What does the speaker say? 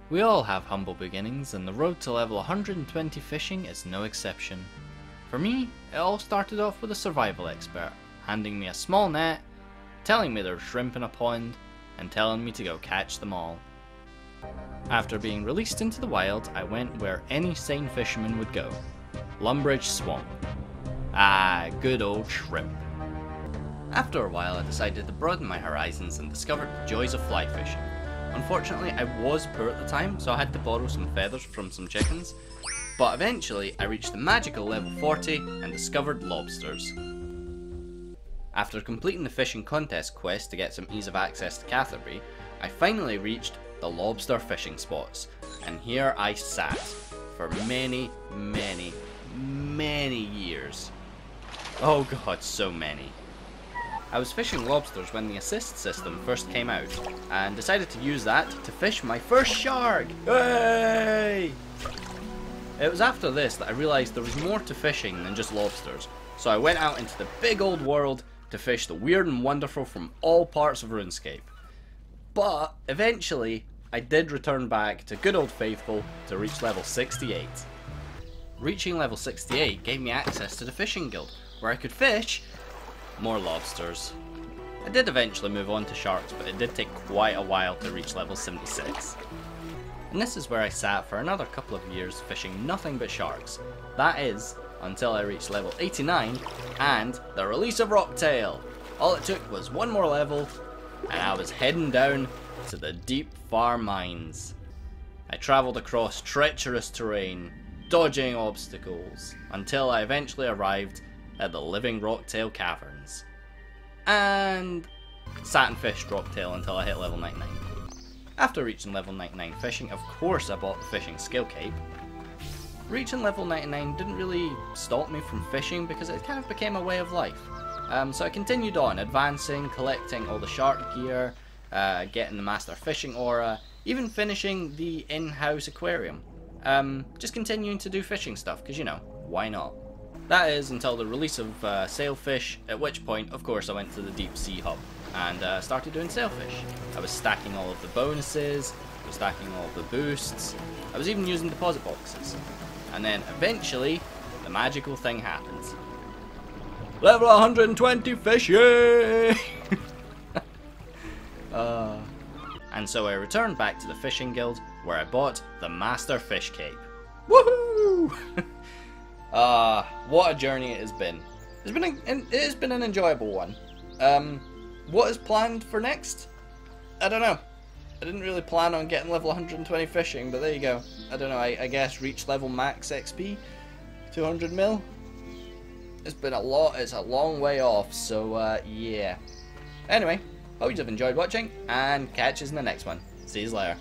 We all have humble beginnings, and the road to level 120 fishing is no exception. For me, it all started off with a survival expert, handing me a small net, telling me there's shrimp in a pond, and telling me to go catch them all. After being released into the wild, I went where any sane fisherman would go. Lumbridge Swamp. Ah, good old shrimp. After a while I decided to broaden my horizons and discovered the joys of fly fishing. Unfortunately I was poor at the time, so I had to borrow some feathers from some chickens, but eventually I reached the magical level 40 and discovered lobsters. After completing the fishing contest quest to get some ease of access to Catherby, I finally reached the lobster fishing spots, and here I sat for many years. Oh god, so many. I was fishing lobsters when the assist system first came out, and decided to use that to fish my first shark! Hey! It was after this that I realised there was more to fishing than just lobsters, so I went out into the big old world to fish the weird and wonderful from all parts of Runescape. But eventually, I did return back to good old faithful to reach level 68. Reaching level 68 gave me access to the fishing guild, where I could fish more lobsters. I did eventually move on to sharks, but it did take quite a while to reach level 76. And this is where I sat for another couple of years fishing nothing but sharks. That is, until I reached level 89 and the release of Rocktail. All it took was one more level and I was heading down to the deep far mines. I travelled across treacherous terrain, dodging obstacles, until I eventually arrived at the living Rocktail caverns. And sat and fished Rocktail until I hit level 99. After reaching level 99 fishing, of course I bought the fishing skill cape. Reaching level 99 didn't really stop me from fishing because it kind of became a way of life. So I continued on, advancing, collecting all the shark gear, getting the master fishing aura, even finishing the in-house aquarium. Just continuing to do fishing stuff, because you know, why not? That is until the release of Sailfish, at which point, of course, I went to the deep sea hub and started doing Sailfish. I was stacking all of the bonuses, I was stacking all of the boosts, I was even using deposit boxes. And then eventually, the magical thing happens. Level 120 fish, yay! And so I returned back to the fishing guild, where I bought the master fish cape. Woohoo! What a journey it has been. It has been an enjoyable one. What is planned for next? I don't know. I didn't really plan on getting level 120 fishing, but there you go. I don't know, I guess reach level max XP, 200 mil. It's been a lot, it's a long way off, so yeah. Anyway, hope you've enjoyed watching, and catch us in the next one. See you later.